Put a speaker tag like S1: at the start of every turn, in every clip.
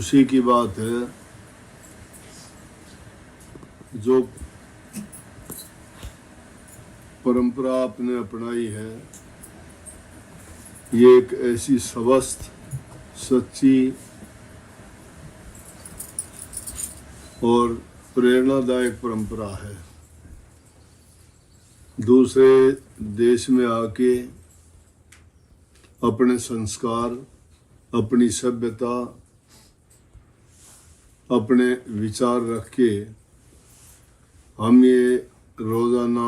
S1: खुशी की बात है जो परंपरा आपने अपनाई है, ये एक ऐसी स्वस्थ, सच्ची और प्रेरणादायक परंपरा है। दूसरे देश में आके अपने संस्कार, अपनी सभ्यता, अपने विचार रख के हम ये रोज़ाना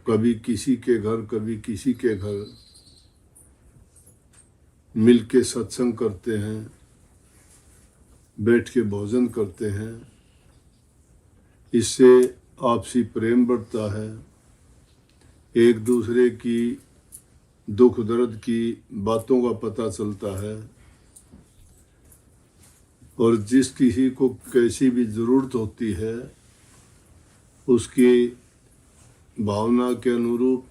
S1: कभी किसी के घर, कभी किसी के घर मिल के सत्संग करते हैं, बैठ के भोजन करते हैं। इससे आपसी प्रेम बढ़ता है, एक दूसरे की दुख दर्द की बातों का पता चलता है और जिस किसी को कैसी भी ज़रूरत होती है उसकी भावना के अनुरूप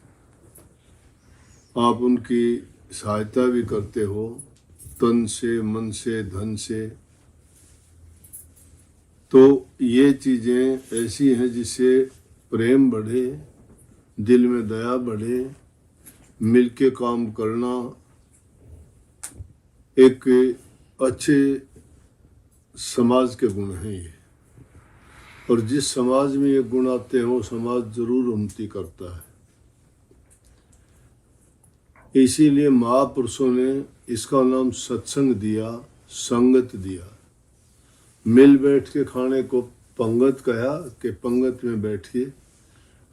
S1: आप उनकी सहायता भी करते हो, तन से, मन से, धन से। तो ये चीज़ें ऐसी हैं जिससे प्रेम बढ़े, दिल में दया बढ़े, मिलके काम करना एक अच्छे समाज के गुण हैं ये। और जिस समाज में ये गुण आते हैं वो समाज जरूर उन्नति करता है। इसीलिए महापुरुषों ने इसका नाम सत्संग दिया, संगत दिया। मिल बैठ के खाने को पंगत कहा कि पंगत में बैठिए,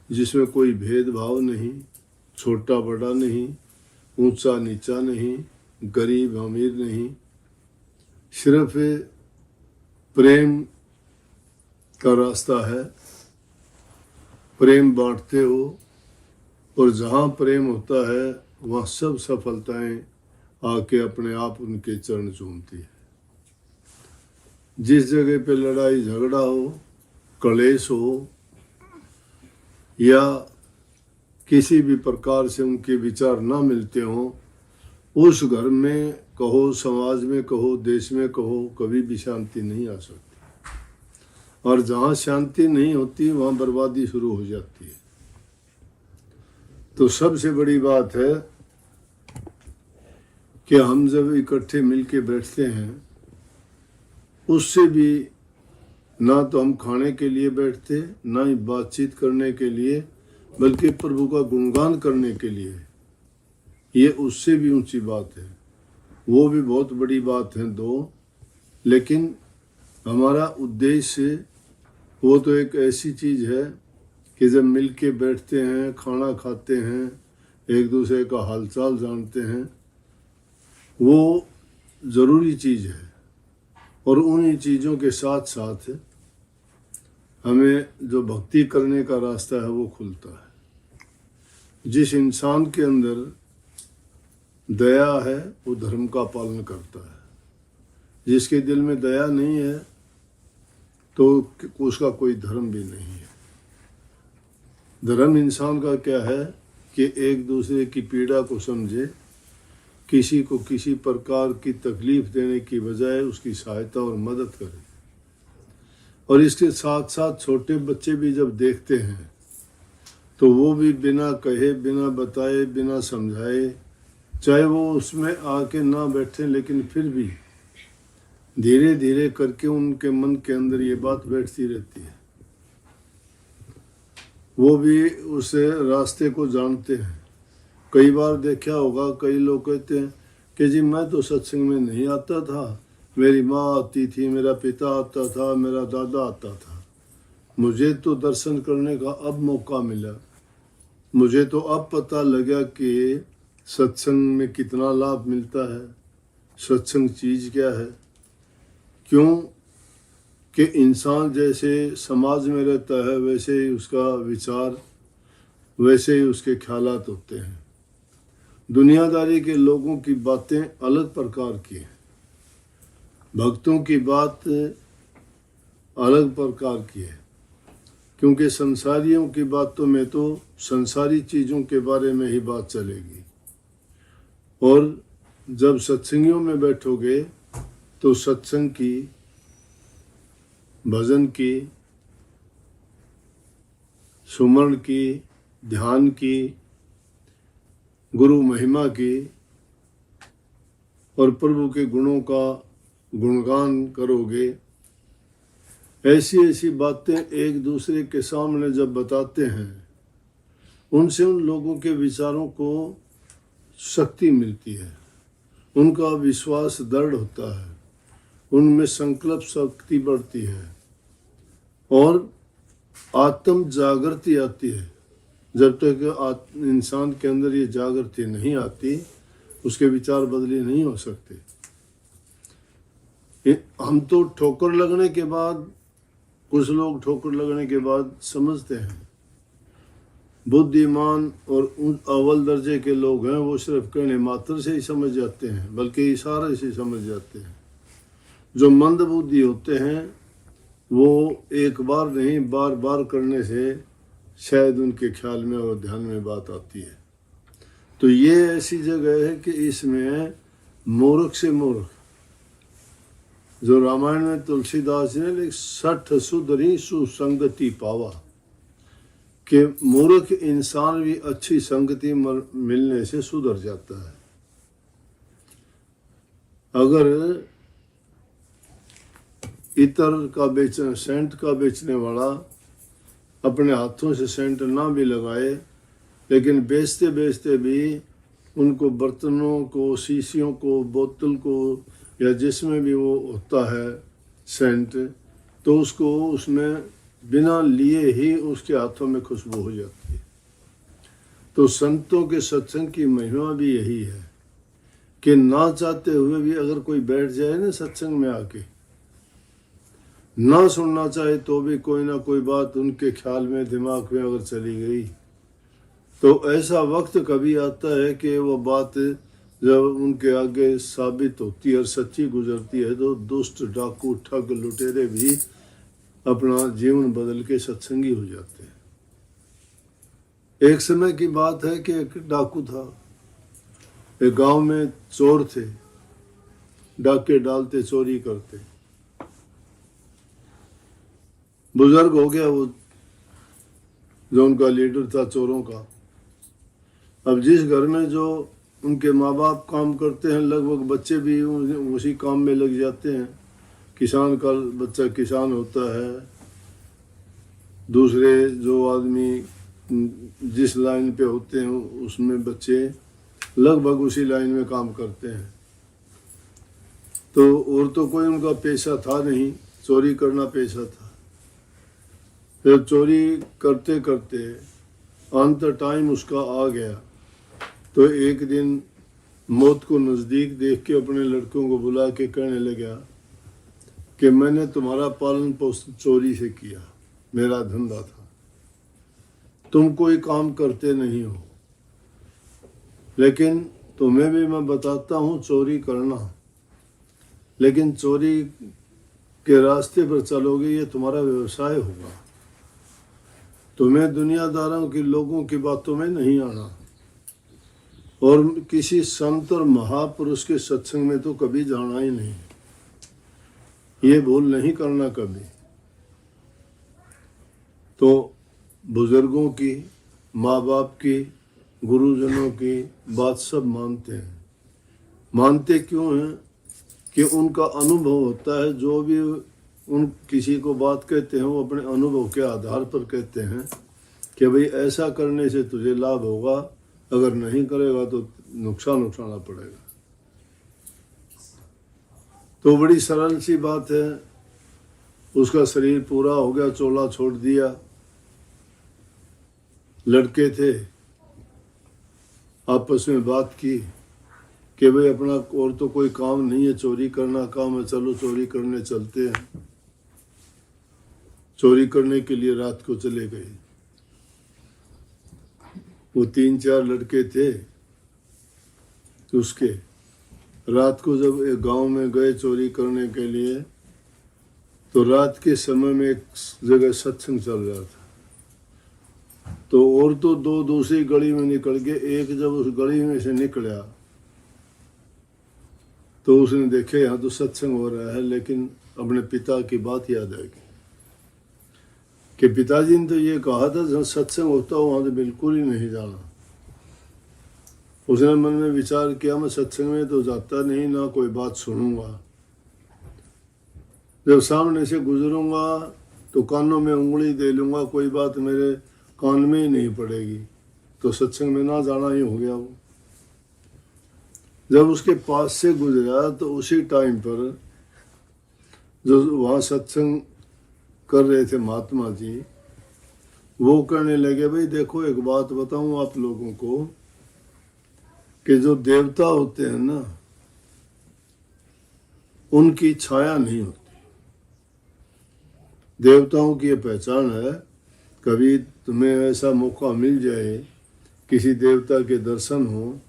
S1: जिसमें कोई भेदभाव नहीं, छोटा बड़ा नहीं, ऊंचा नीचा नहीं, गरीब अमीर नहीं, सिर्फ प्रेम का रास्ता है। प्रेम बांटते हो और जहाँ प्रेम होता है वहाँ सब सफलताएं आके अपने आप उनके चरण चूमती है। जिस जगह पे लड़ाई झगड़ा हो, कलेश हो या किसी भी प्रकार से उनके विचार ना मिलते हो, उस घर में कहो, समाज में कहो, देश में कहो, कभी भी शांति नहीं आ सकती। और जहाँ शांति नहीं होती वहाँ बर्बादी शुरू हो जाती है। तो सबसे बड़ी बात है कि हम जब इकट्ठे मिलके बैठते हैं, उससे भी ना तो हम खाने के लिए बैठते, ना ही बातचीत करने के लिए, बल्कि प्रभु का गुणगान करने के लिए। ये उससे भी ऊंची बात है, वो भी बहुत बड़ी बात है दो। लेकिन हमारा उद्देश्य वो तो एक ऐसी चीज़ है कि जब मिल के बैठते हैं, खाना खाते हैं, एक दूसरे का हालचाल जानते हैं, वो ज़रूरी चीज़ है। और उन्हीं चीज़ों के साथ साथ हमें जो भक्ति करने का रास्ता है वो खुलता है। जिस इंसान के अंदर दया है वो धर्म का पालन करता है। जिसके दिल में दया नहीं है तो उसका कोई धर्म भी नहीं है। धर्म इंसान का क्या है कि एक दूसरे की पीड़ा को समझे, किसी को किसी प्रकार की तकलीफ देने की बजाय उसकी सहायता और मदद करे। और इसके साथ साथ छोटे बच्चे भी जब देखते हैं तो वो भी बिना कहे, बिना बताए, बिना समझाए, चाहे वो उसमें आके ना बैठे, लेकिन फिर भी धीरे धीरे करके उनके मन के अंदर ये बात बैठती रहती है। वो भी उस रास्ते को जानते हैं। कई बार देखा होगा, कई लोग कहते हैं कि जी मैं तो सत्संग में नहीं आता था, मेरी माँ आती थी, मेरा पिता आता था, मेरा दादा आता था, मुझे तो दर्शन करने का अब मौका मिला, मुझे तो अब पता लगा कि सत्संग में कितना लाभ मिलता है, सत्संग चीज़ क्या है। क्यों कि इंसान जैसे समाज में रहता है वैसे ही उसका विचार, वैसे ही उसके ख्यालात होते हैं। दुनियादारी के लोगों की बातें अलग प्रकार की हैं, भक्तों की बात अलग प्रकार की है। क्योंकि संसारियों की बातों में तो संसारी चीज़ों के बारे में ही बात चलेगी, और जब सत्संगियों में बैठोगे तो सत्संग की भजन की, सुमरण की, ध्यान की, गुरु महिमा की और प्रभु के गुणों का गुणगान करोगे, ऐसी ऐसी बातें एक दूसरे के सामने जब बताते हैं, उनसे उन लोगों के विचारों को शक्ति मिलती है, उनका विश्वास दृढ़ होता है, उनमें संकल्प शक्ति बढ़ती है और आत्म जागृति आती है। जब तक इंसान के अंदर ये जागृति नहीं आती, उसके विचार बदले नहीं हो सकते। हम तो ठोकर लगने के बाद, कुछ लोग ठोकर लगने के बाद समझते हैं। बुद्धिमान और अव्वल दर्जे के लोग हैं, वो सिर्फ कहने मात्र से ही समझ जाते हैं, बल्कि इशारे से समझ जाते हैं। जो मंद बुद्धि होते हैं वो एक बार नहीं बार बार करने से शायद उनके ख्याल में और ध्यान में बात आती है। तो ये ऐसी जगह है कि इसमें मूर्ख से मूर्ख, जो रामायण में तुलसीदास ने लिख 60 सुधरी सुसंगति पावा, कि मूर्ख इंसान भी अच्छी संगति मिलने से सुधर जाता है। अगर इतर का बेचने, सेंट का बेचने वाला अपने हाथों से सेंट ना भी लगाए, लेकिन बेचते बेचते भी उनको बर्तनों को, शीशियों को, बोतल को या जिसमें भी वो होता है सेंट, तो उसको उसमें बिना लिए ही उसके हाथों में खुशबू हो जाती है। तो संतों के सत्संग की महिमा भी यही है कि ना चाहते हुए भी अगर कोई बैठ जाए ना सत्संग में आके, ना सुनना चाहे तो भी कोई ना कोई बात उनके ख्याल में, दिमाग में अगर चली गई, तो ऐसा वक्त कभी आता है कि वो बात जब उनके आगे साबित होती है और सच्ची गुजरती है, तो दुष्ट, डाकू, ठग, लुटेरे भी अपना जीवन बदल के सत्संगी हो जाते हैं। एक समय की बात है कि एक डाकू था, एक गांव में चोर थे, डाके डालते, चोरी करते। बुजुर्ग हो गया वो जो उनका लीडर था चोरों का। अब जिस घर में जो उनके माँ बाप काम करते हैं, लगभग बच्चे भी उसी काम में लग जाते हैं। किसान का बच्चा किसान होता है, दूसरे जो आदमी जिस लाइन पे होते हैं उसमें बच्चे लगभग उसी लाइन में काम करते हैं। तो और तो कोई उनका पेशा था नहीं, चोरी करना पेशा था। फिर चोरी करते करते अंत टाइम उसका आ गया, तो एक दिन मौत को नज़दीक देख के अपने लड़कों को बुला के कहने लगा कि मैंने तुम्हारा पालन पोषण चोरी से किया, मेरा धंधा था, तुम कोई काम करते नहीं हो, लेकिन तुम्हें भी मैं बताता हूँ चोरी करना, लेकिन चोरी के रास्ते पर चलोगे ये तुम्हारा व्यवसाय होगा। तुम्हें दुनियादारों के लोगों की बातों में नहीं आना और किसी संत और महापुरुष के सत्संग में तो कभी जाना ही नहीं, ये भूल नहीं करना कभी। तो बुजुर्गों की, माँ बाप की, गुरुजनों की बात सब मानते हैं। मानते क्यों हैं? कि उनका अनुभव होता है, जो भी उन किसी को बात कहते हैं वो अपने अनुभव के आधार पर कहते हैं कि भाई ऐसा करने से तुझे लाभ होगा, अगर नहीं करेगा तो नुकसान उठाना पड़ेगा। तो बड़ी सरल सी बात है। उसका शरीर पूरा हो गया, चोला छोड़ दिया, लड़के थे, आपस में बात की कि भाई अपना और तो कोई काम नहीं है, चोरी करना काम है, चलो चोरी करने चलते हैं। चोरी करने के लिए रात को चले गए। वो 3-4 लड़के थे उसके। रात को जब एक गांव में गए चोरी करने के लिए, तो रात के समय में एक जगह सत्संग चल रहा था। तो और तो 2 दूसरी गली में निकल के, एक जब उस गली में से निकला तो उसने देखे यहाँ तो सत्संग हो रहा है, लेकिन अपने पिता की बात याद आ गई। कि पिताजी ने तो ये कहा था जहाँ सत्संग होता हो वहाँ तो बिल्कुल ही नहीं जाना। उसने मन में विचार किया मैं सत्संग में तो जाता नहीं, ना कोई बात सुनूंगा, जब सामने से गुजरूंगा तो कानों में उंगली दे लूंगा, कोई बात मेरे कान में ही नहीं पड़ेगी, तो सत्संग में ना जाना ही हो गया। वो जब उसके पास से गुजरा तो उसी टाइम पर जो वहाँ सत्संग कर रहे थे महात्मा जी, वो कहने लगे भाई देखो एक बात बताऊं आप लोगों को कि जो देवता होते हैं ना उनकी छाया नहीं होती। देवताओं की ये पहचान है, कभी तुम्हें ऐसा मौका मिल जाए किसी देवता के दर्शन हो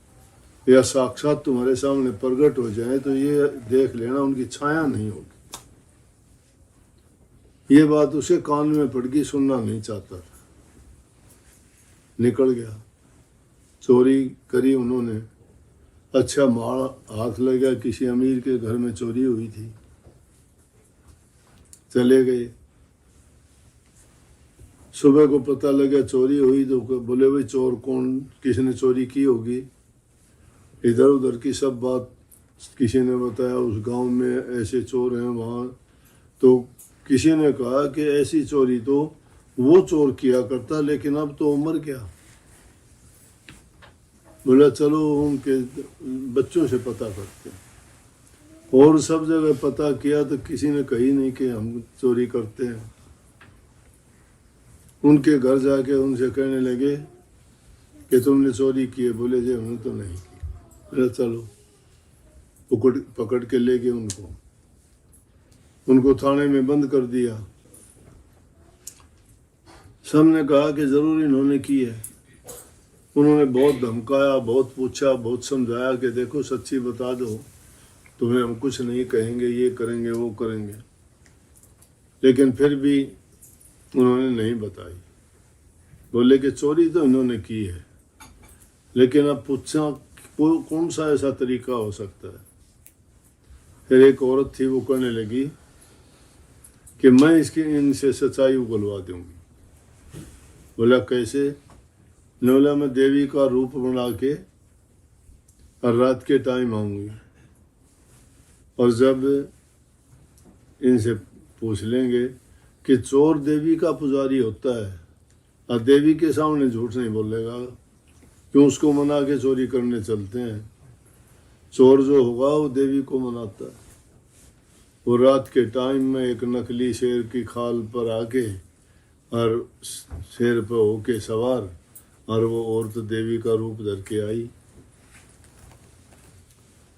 S1: या साक्षात तुम्हारे सामने प्रकट हो जाए तो ये देख लेना उनकी छाया नहीं होगी। ये बात उसे कान में पड़ गई, सुनना नहीं चाहता था, निकल गया। चोरी करी उन्होंने, अच्छा मार हाथ लग गया, किसी अमीर के घर में चोरी हुई थी, चले गए। सुबह को पता लगा चोरी हुई तो बोले भाई चोर कौन, किसने चोरी की होगी। इधर उधर की सब बात किसी ने बताया, उस गांव में ऐसे चोर हैं वहाँ, तो किसी ने कहा कि ऐसी चोरी तो वो चोर किया करता, लेकिन अब तो उम्र क्या। बोला चलो उनके बच्चों से पता करते हैं। और सब जगह पता किया तो किसी ने कही नहीं कि हम चोरी करते हैं। उनके घर जाके उनसे कहने लगे कि तुमने चोरी की है। बोले जी हमने तो नहीं की। बोला चलो, पकड़ के ले गए उनको थाने में बंद कर दिया। सबने कहा कि जरूर इन्होंने की है। उन्होंने बहुत धमकाया, बहुत पूछा, बहुत समझाया कि देखो सच्ची बता दो, तुम्हें हम कुछ नहीं कहेंगे, ये करेंगे वो करेंगे, लेकिन फिर भी उन्होंने नहीं बताई। बोले कि चोरी तो इन्होंने की है, लेकिन अब पूछा कौन सा ऐसा तरीका हो सकता है। फिर एक औरत थी, वो कहने लगी कि मैं इनसे सच्चाई उगलवा दूंगी। बोला कैसे। बोला मैं देवी का रूप बना के और रात के टाइम आऊंगी, और जब इनसे पूछ लेंगे कि चोर देवी का पुजारी होता है और देवी के सामने झूठ नहीं बोलेगा, क्यों उसको मना के चोरी करने चलते हैं। चोर जो होगा वो देवी को मनाता है। वो रात के टाइम में एक नकली शेर की खाल पर आके और शेर पर होके सवार, और वो औरत देवी का रूप धर के आई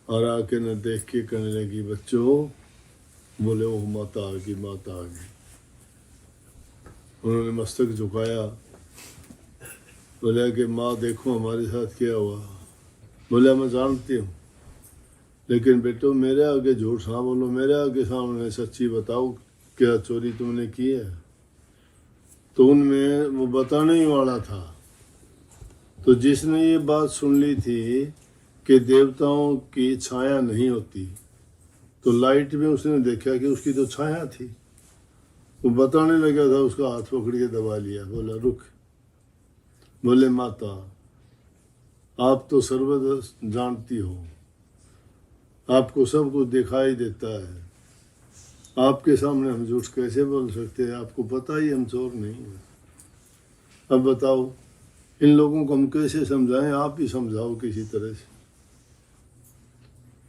S1: और आके न देख के कहने लगी बच्चों। बोले वो माता आ गई, माता आ गई। उन्होंने मस्तक झुकाया, बोला कि माँ देखो हमारे साथ क्या हुआ। बोला मैं जानती हूँ, लेकिन बेटो मेरे आगे झूठ ना बोलो, मेरे आगे सामने सच्ची बताओ क्या चोरी तुमने की है। तो उनमें वो बताने ही वाला था। तो जिसने ये बात सुन ली थी कि देवताओं की छाया नहीं होती, तो लाइट में उसने देखा कि उसकी तो छाया थी। वो बताने लगा था, उसका हाथ पकड़ के दबा लिया। बोला रुक। बोले माता आप तो सर्वदा जानती हो, आपको सब कुछ दिखाई देता है, आपके सामने हम झूठ कैसे बोल सकते हैं। आपको पता ही हम चोर नहीं हैं। अब बताओ इन लोगों को हम कैसे समझाएं, आप ही समझाओ किसी तरह से।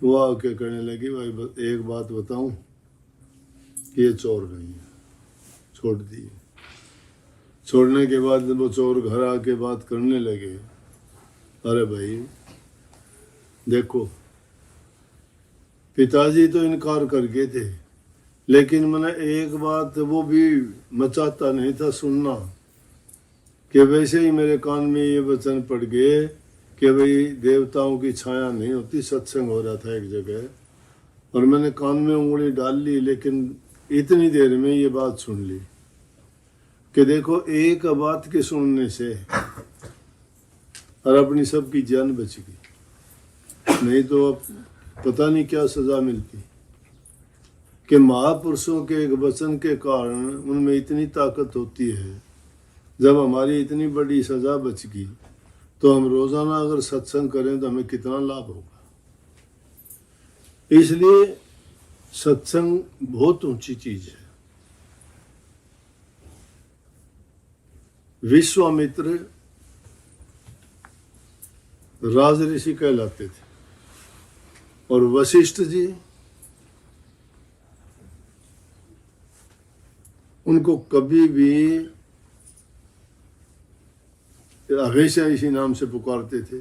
S1: वो आके कहने लगी भाई एक बात बताऊं, ये चोर नहीं है। छोड़ दिए। छोड़ने के बाद वो चोर घर आके बात करने लगे, अरे भाई देखो पिताजी तो इनकार कर गए थे, लेकिन मैंने एक बात वो भी मैं चाहता नहीं था सुनना, कि वैसे ही मेरे कान में ये वचन पड़ गए कि भाई देवताओं की छाया नहीं होती। सत्संग हो रहा था एक जगह और मैंने कान में उंगली डाल ली, लेकिन इतनी देर में ये बात सुन ली कि देखो एक बात के सुनने से और अपनी सबकी जान बच गई, नहीं तो अब पता नहीं क्या सजा मिलती। कि महापुरुषों के एक वचन के कारण उनमें इतनी ताकत होती है। जब हमारी इतनी बड़ी सजा बच गई तो हम रोजाना अगर सत्संग करें तो हमें कितना लाभ होगा। इसलिए सत्संग बहुत ऊंची चीज है। विश्वामित्र राज ऋषि कहलाते थे और वशिष्ठ जी उनको कभी भी हमेशा इसी नाम से पुकारते थे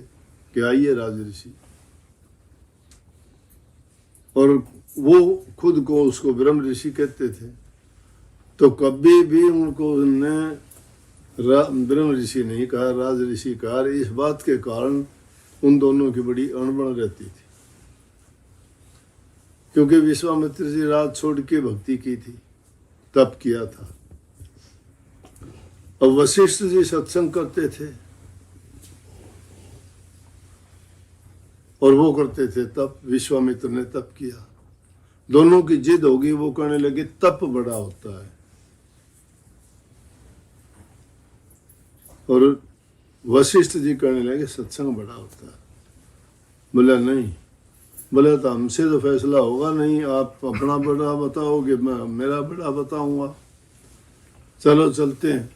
S1: कि आइए राज ऋषि, और वो खुद को उसको ब्रह्म ऋषि कहते थे। तो कभी भी उनको उन्होंने ब्रह्म ऋषि नहीं कहा, राज ऋषि कहा। इस बात के कारण उन दोनों की बड़ी अणबण रहती थी, क्योंकि विश्वामित्र जी राज छोड़ के भक्ति की थी, तप किया था। और वशिष्ठ जी सत्संग करते थे और वो करते थे तप। विश्वामित्र ने तप किया, दोनों की जिद होगी। वो कहने लगे तप बड़ा होता है और वशिष्ठ जी कहने लगे सत्संग बड़ा होता है। बोला नहीं, बोला तो हमसे तो फैसला होगा नहीं, आप अपना बड़ा बताओगे, मैं मेरा बड़ा बताऊंगा। चलो चलते हैं,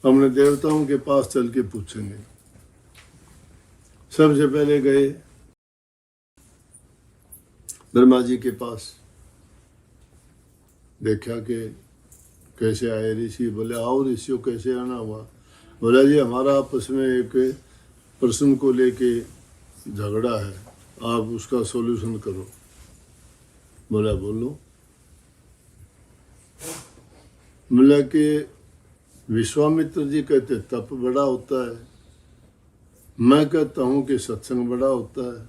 S1: हमने देवताओं के पास चल के पूछेंगे। सबसे पहले गए ब्रह्मा जी के पास, देखा कि कैसे आए ऋषि। बोले आओ ऋषियों, कैसे आना हुआ? बोला जी हमारा आपस में एक प्रश्न को लेके झगड़ा है, आप उसका सॉल्यूशन करो। बोला बोलो। बोला कि विश्वामित्र जी कहते तप बड़ा होता है, मैं कहता हूं कि सत्संग बड़ा होता है।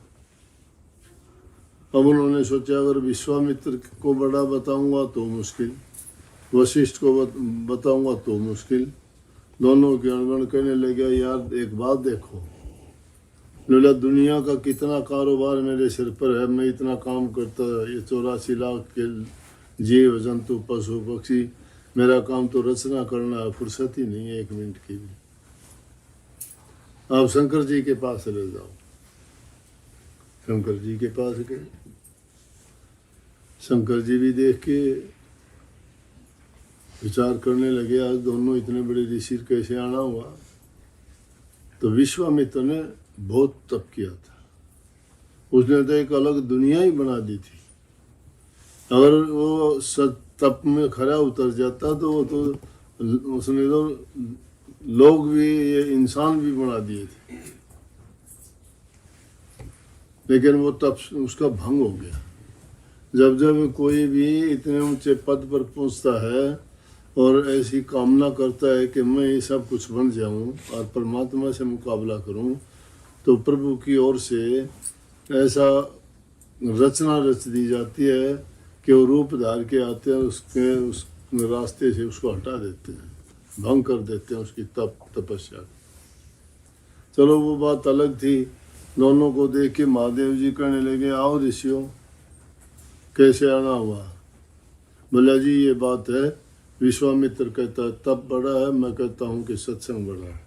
S1: अब उन्होंने सोचा अगर विश्वामित्र को बड़ा बताऊंगा तो मुश्किल, वशिष्ठ को बताऊंगा तो मुश्किल। दोनों के अणगण कहने लगे यार एक बात देखो, बोला दुनिया का कितना कारोबार मेरे सिर पर है, मैं इतना काम करता, ये 84 लाख के जीव जंतु पशु पक्षी, मेरा काम तो रचना करना है, फुर्सत ही नहीं है एक मिनट की भी। आप शंकर जी के पास ले जाओ। शंकर जी के पास गए। शंकर जी भी देख के विचार करने लगे आज दोनों इतने बड़े ऋषि कैसे आना हुआ। तो विश्वामित्र ने बहुत तप किया था, उसने तो एक अलग दुनिया ही बना दी थी। अगर वो तप में खरा उतर जाता तो वो तो उसने तो लोग भी ये इंसान भी बना दिए थे, लेकिन वो तप उसका भंग हो गया। जब जब कोई भी इतने ऊंचे पद पर पहुंचता है और ऐसी कामना करता है कि मैं ये सब कुछ बन जाऊं और परमात्मा से मुकाबला करूं, तो प्रभु की ओर से ऐसा रचना रच दी जाती है कि वो रूप धार के आते हैं, उसके उस रास्ते से उसको हटा देते हैं, भंग कर देते हैं उसकी तपस्या। चलो वो बात अलग थी। दोनों को देख के महादेव जी कहने लगे आओ ऋषियों, कैसे आना हुआ? बोला जी ये बात है, विश्वामित्र कहता है तप बड़ा है, मैं कहता हूँ कि सत्संग बड़ा है,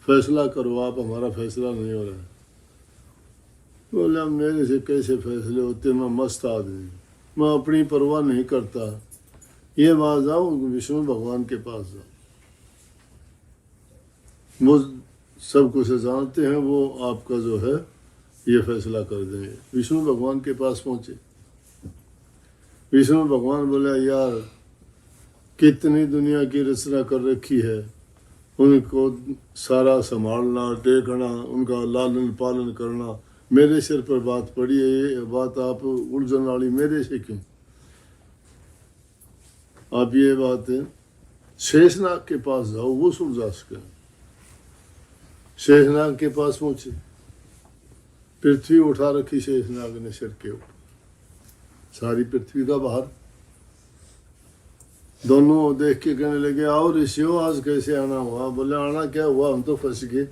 S1: फैसला करो आप, हमारा फैसला नहीं हो रहा है। बोला मेरे से कैसे फैसले होते, मैं मस्त आदमी, मैं अपनी परवाह नहीं करता। ये बात जाओ विष्णु भगवान के पास जाओ, वो सब कुछ जानते हैं, वो आपका जो है ये फैसला कर देंगे। विष्णु भगवान के पास पहुंचे। विष्णु भगवान बोला यार कितनी दुनिया की रचना कर रखी है, उनको सारा संभालना देखना, उनका लालन पालन करना, मेरे सिर पर बात पड़ी है। ये बात आप उलझन वाली मेरे से क्यों? आप ये बात शेषनाग के पास जाओ, वो सुलझा सके। शेषनाग के पास पहुंचे, पृथ्वी उठा रखी शेषनाग ने सिर के ऊपर, सारी पृथ्वी का भार। दोनों देख के कहने लगे आओ ऋषियों आज कैसे आना हुआ? बोले आना क्या हुआ, हम तो फंस गए,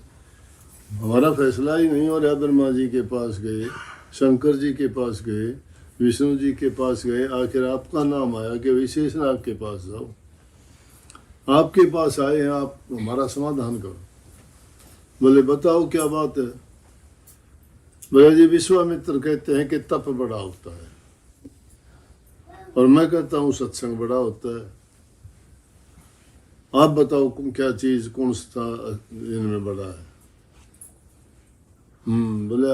S1: हमारा फैसला ही नहीं हो रहा। ब्रह्मा जी के पास गए, शंकर जी के पास गए, विष्णु जी के पास गए, आखिर आपका नाम आया कि विशेषनाग के पास जाओ, आपके पास आए हैं, आप हमारा समाधान करो। बोले बताओ क्या बात है। बोले जी विश्वामित्र कहते हैं कि तप बड़ा होता है, और मैं कहता हूँ सत्संग बड़ा होता है। आप बताओ क्या चीज कौन सा इनमें बड़ा है। बोले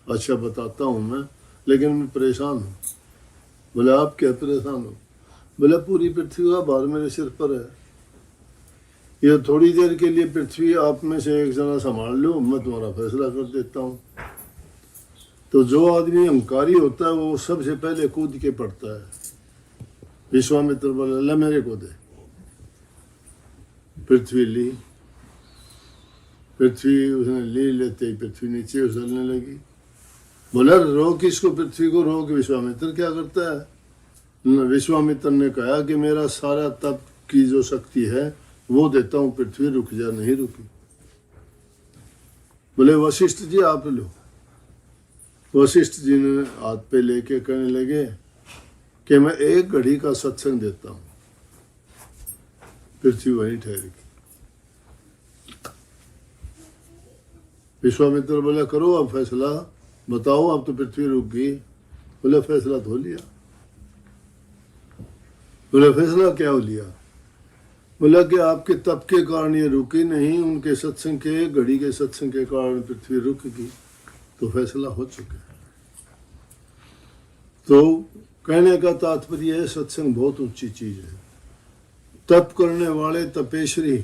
S1: अच्छा बताता हूँ मैं, लेकिन मैं परेशान हूँ। बोले आप क्या परेशान हो। बोले पूरी पृथ्वी का भार मेरे सिर पर है, ये थोड़ी देर के लिए पृथ्वी आप में से एक जना संभाल लो, मैं तुम्हारा फैसला कर देता हूँ। तो जो आदमी अहंकारी होता है वो सबसे पहले कूद के पड़ता है। विश्वामित्र बोले ले मेरे को दे। पृथ्वी ली, पृथ्वी उसने ली, लेते ही पृथ्वी नीचे उछलने लगी। बोला रोक इसको, पृथ्वी को रोक। विश्वामित्र क्या करता है। विश्वामित्र ने कहा कि मेरा सारा तप की जो शक्ति है वो देता हूँ, पृथ्वी रुक जा। नहीं रुकी। बोले वशिष्ठ जी आप लो। वशिष्ठ जी ने हाथ पे लेके कहने लगे कि मैं 1 घड़ी का सत्संग देता हूँ। पृथ्वी वहीं ठहरेगी। विश्वामित्र बोले करो अब फैसला, बताओ अब तो पृथ्वी रुक गई। बोले फैसला तो लिया। बोले फैसला क्या हो लिया। बोला कि आपके तप के कारण ये रुकी नहीं, उनके सत्संग के 1 घड़ी के सत्संग के कारण पृथ्वी रुक गई, तो फैसला हो चुका है। तो कहने का तात्पर्य है सत्संग बहुत ऊंची चीज है। तप करने वाले तपेश्वरी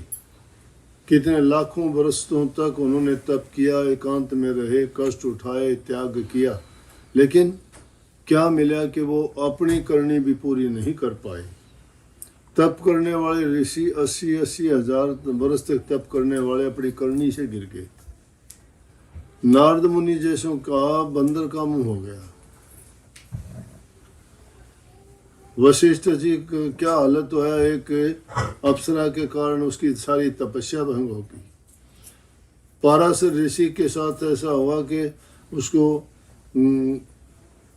S1: कितने लाखों वर्षों तक उन्होंने तप किया, एकांत में रहे, कष्ट उठाए, त्याग किया, लेकिन क्या मिला कि वो अपनी करनी भी पूरी नहीं कर पाए। तप करने वाले ऋषि 80-80 हजार वर्ष तक तप करने वाले अपनी करनी से गिर गए। नारद मुनि जैसों का बंदर का मुंह हो गया। वशिष्ठ जी क्या हालत हुआ, एक अप्सरा के कारण उसकी सारी तपस्या भंग हो गई। पाराशर ऋषि के साथ ऐसा हुआ कि उसको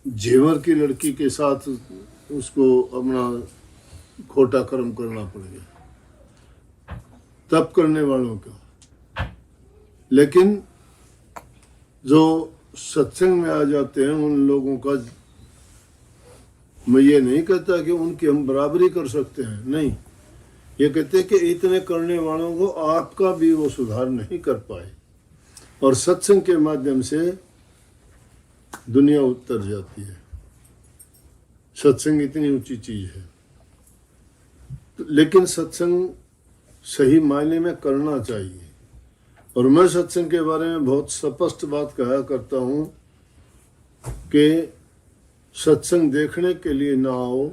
S1: झेवर की लड़की के साथ उसको अपना खोटा कर्म करना पड़ गया तप करने वालों का। लेकिन जो सत्संग में आ जाते हैं उन लोगों का, मैं ये नहीं कहता कि उनकी हम बराबरी कर सकते हैं, नहीं, ये कहते हैं कि इतने करने वालों को आपका भी वो सुधार नहीं कर पाए, और सत्संग के माध्यम से दुनिया उतर जाती है। सत्संग इतनी ऊंची चीज है, लेकिन सत्संग सही मायने में करना चाहिए। और मैं सत्संग के बारे में बहुत स्पष्ट बात कहा करता हूँ कि सत्संग देखने के लिए ना आओ,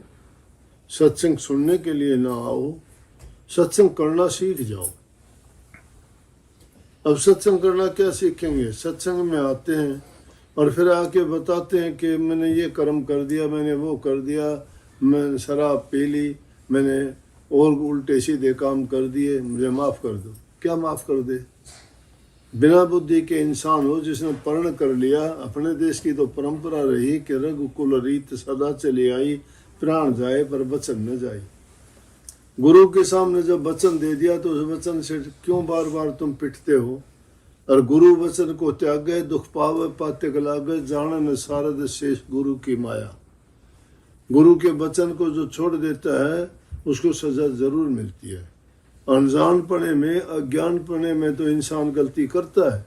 S1: सत्संग सुनने के लिए ना आओ, सत्संग करना सीख जाओ। अब सत्संग करना क्या सीखेंगे। सत्संग में आते हैं और फिर आके बताते हैं कि मैंने ये कर्म कर दिया, मैंने वो कर दिया, मैंने शराब पी ली, मैंने और उल्टे सीधे काम कर दिए, मुझे माफ़ कर दो। क्या माफ़ कर दे। बिना बुद्धि के इंसान हो जिसने पर्ण कर लिया। अपने देश की तो परंपरा रही कि रघुकुल रीत सदा चली आई, प्राण जाए पर वचन न जाए। गुरु के सामने जब वचन दे दिया तो उस वचन से क्यों बार बार तुम पिटते हो। और गुरु वचन को त्याग गए, दुख पावे पाते गलागे, जानन सारद शेष गुरु की माया। गुरु के वचन को जो छोड़ देता है उसको सजा जरूर मिलती है। अनजानपने में, अज्ञानपने में तो इंसान गलती करता है,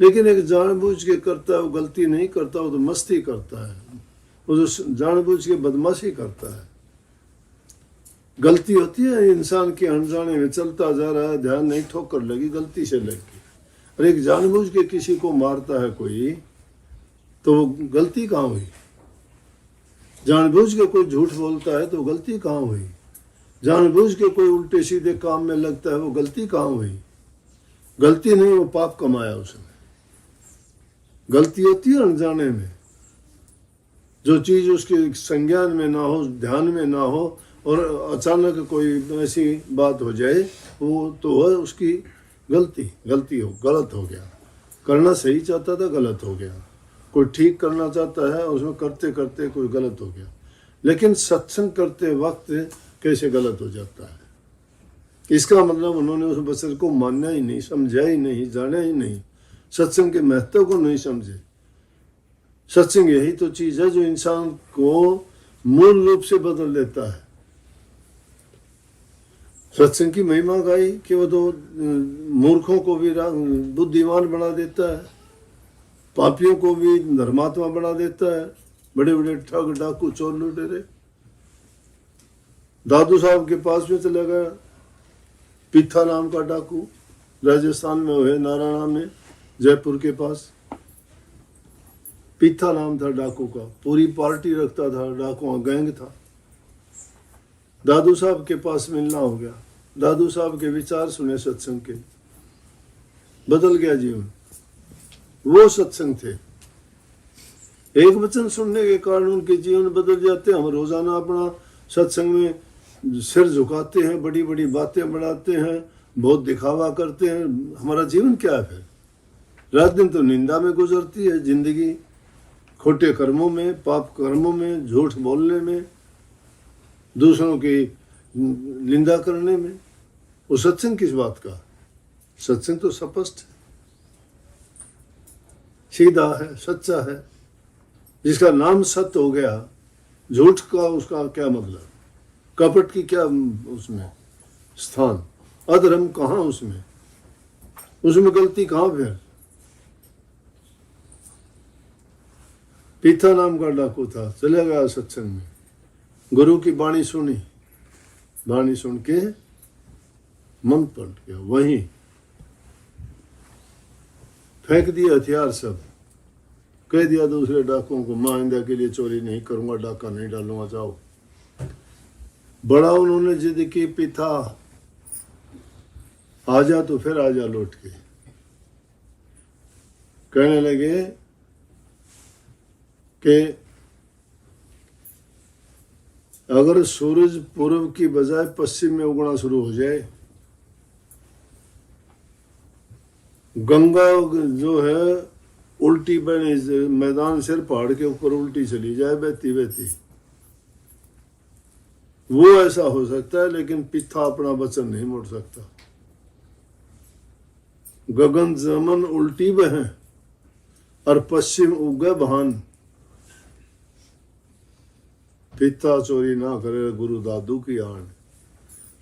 S1: लेकिन एक जानबूझ के करता है वो गलती नहीं करता, वो तो मस्ती करता है, वो तो जानबूझ के बदमाशी करता है। गलती होती है इंसान के अनजाने में, चलता जा रहा है, ध्यान नहीं, ठोकर लगी, गलती से लग गई। और एक जानबूझ के किसी को मारता है कोई, तो वो गलती कहाँ हुई। जानबूझ के कोई झूठ बोलता है तो गलती कहाँ हुई। जानबूझ के कोई उल्टे सीधे काम में लगता है, वो गलती कहाँ हुई। गलती नहीं, वो पाप कमाया उसने। गलती होती है अनजाने में, जो चीज उसके संज्ञान में ना हो, ध्यान में ना हो, और अचानक कोई ऐसी बात हो जाए, वो तो है उसकी गलती हो, गलत हो गया। करना सही चाहता था, गलत हो गया। कोई ठीक करना चाहता है, उसमें करते करते कोई गलत हो गया, लेकिन सत्संग करते वक्त कैसे गलत हो जाता है। इसका मतलब उन्होंने उस वचन को माना ही नहीं, समझा ही नहीं, जाना ही नहीं, सत्संग के महत्व को नहीं समझे। सत्संग यही तो चीज है जो इंसान को मूल रूप से बदल देता है। सत्संग की महिमा गाई कि वो तो मूर्खों को भी बुद्धिमान बना देता है, पापियों को भी धर्मात्मा बना देता है, बड़े बड़े ठग डाकू चोर लुटेरे। दादू साहब के पास में चला गया पीथा नाम का डाकू, राजस्थान में है, नारायणा में, जयपुर के पास। पीथा नाम था डाकू का, पूरी पार्टी रखता था, डाकुओं गैंग था। दादू साहब के पास मिलना हो गया, दादू साहब के विचार सुने सत्संग के, बदल गया जीवन। वो सत्संग थे, एक वचन सुनने के कारण उनके जीवन बदल जाते। हम रोजाना अपना सत्संग में सिर झुकाते हैं, बड़ी बड़ी बातें बढ़ाते हैं, बहुत दिखावा करते हैं, हमारा जीवन क्या है फिर? रात दिन तो निंदा में गुजरती है जिंदगी, खोटे कर्मों में, पाप कर्मों में, झूठ बोलने में, दूसरों की निंदा करने में। वो सत्संग किस बात का? सत्संग तो स्पष्ट है, सीधा है, सच्चा है, जिसका नाम सत्य हो गया। झूठ का उसका क्या मतलब? कपट की क्या उसमें स्थान? अधर्म कहाँ उसमें? उसमें गलती कहाँ फिर? पीथा नाम का डाकू था, चला गया सत्संग में, गुरु की वाणी सुनी, वाणी सुन के मन पलट गया, वहीं फेंक दिया हथियार सब, कह दिया दूसरे डाकुओं को, मां आइंदा के लिए चोरी नहीं करूंगा, डाका नहीं डालूंगा, जाओ। बड़ा उन्होंने जिद की, पीथा आजा तो फिर आजा लौट के। कहने लगे कि अगर सूरज पूर्व की बजाय पश्चिम में उगना शुरू हो जाए, गंगा जो है उल्टी बने, मैदान सिर पहाड़ के ऊपर उल्टी चली जाए बहती बहती, वो ऐसा हो सकता है, लेकिन पिथा अपना वचन नहीं मोड़ सकता। गगन जमन उल्टी बहे और पश्चिम उगे बहान, पिता चोरी ना करे गुरु दादू की आन।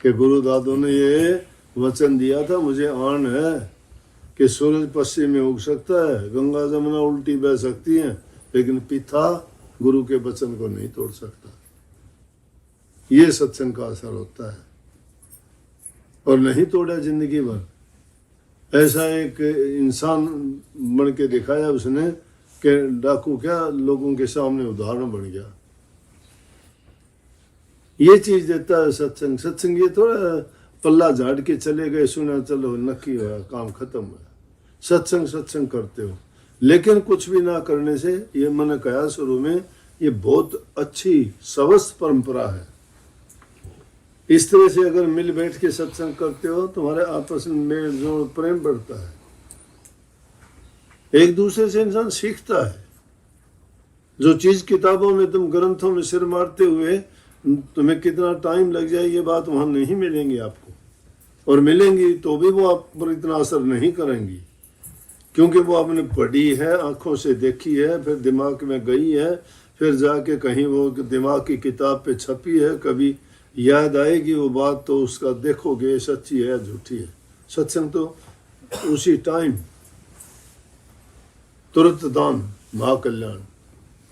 S1: कि गुरु दादू ने ये वचन दिया था, मुझे आन है कि सूरज पश्चिम में उग सकता है, गंगा जमुना उल्टी बह सकती है, लेकिन पिता गुरु के वचन को नहीं तोड़ सकता। ये सत्संग का असर होता है। और नहीं तोड़ा जिंदगी भर। ऐसा एक इंसान बन के दिखाया उसने कि डाकू क्या लोगों के सामने उदाहरण बन गया। ये चीज देता है सत्संग। सत्संग ये थोड़ा पल्ला झाड़ के चले गए, सुना चलो नक्की हुआ, काम खत्म हुआ। सत्संग सत्संग करते हो, लेकिन कुछ भी ना करने से, ये मैंने कहा शुरू में, ये बहुत अच्छी स्वस्थ परंपरा है। इस तरह से अगर मिल बैठ के सत्संग करते हो, तुम्हारे आपस में जो प्रेम बढ़ता है, एक दूसरे से इंसान सीखता है। जो चीज किताबों में तुम ग्रंथों में सिर मारते हुए तुम्हें कितना टाइम लग जाए, ये बात वहां नहीं मिलेंगी आपको, और मिलेंगी तो भी वो आप पर इतना असर नहीं करेंगी, क्योंकि वो आपने पढ़ी है, आंखों से देखी है, फिर दिमाग में गई है, फिर जाके कहीं वो दिमाग की किताब पे छपी है, कभी याद आएगी वो बात तो उसका देखोगे सच्ची है झूठी है। सत्संग तो उसी टाइम तुरंत दान महाकल्याण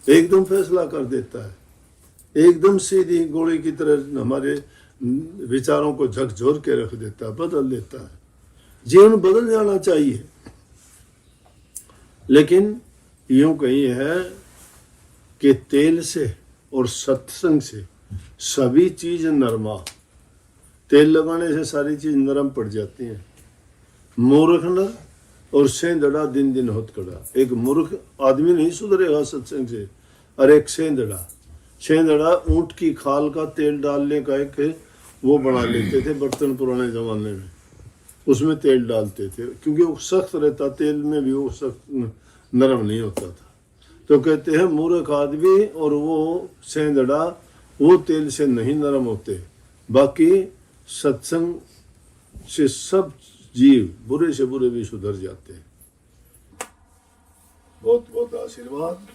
S1: एकदम फैसला कर देता है, एकदम सीधी गोली की तरह हमारे विचारों को झकझोर के रख देता है, बदल देता है। जीवन बदल जाना चाहिए, लेकिन यूं कही है कि तेल से और सत्संग से सभी चीज नरमा। तेल लगाने से सारी चीज नरम पड़ जाती है। मूर्ख नर और सेंधड़ा दिन दिन होत कड़ा। एक मूर्ख आदमी नहीं सुधरेगा सत्संग से, और एक सेंधड़ा ऊंट की खाल का तेल डालने का एक वो बना लेते थे बर्तन पुराने जमाने में, उसमें तेल डालते थे, क्योंकि वो सख्त रहता, तेल में भी वो सख्त नरम नहीं होता था। तो कहते हैं मूर्ख आदमी और वो सेंधड़ा वो तेल से नहीं नरम होते। बाकी सत्संग से सब जीव बुरे से बुरे भी सुधर जाते हैं। बहुत बहुत आशीर्वाद।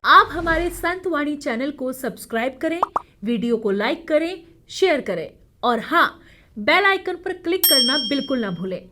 S2: आप हमारे संत वाणी चैनल को सब्सक्राइब करें, वीडियो को लाइक करें, शेयर करें और हाँ, बेल आइकन पर क्लिक करना बिल्कुल ना भूलें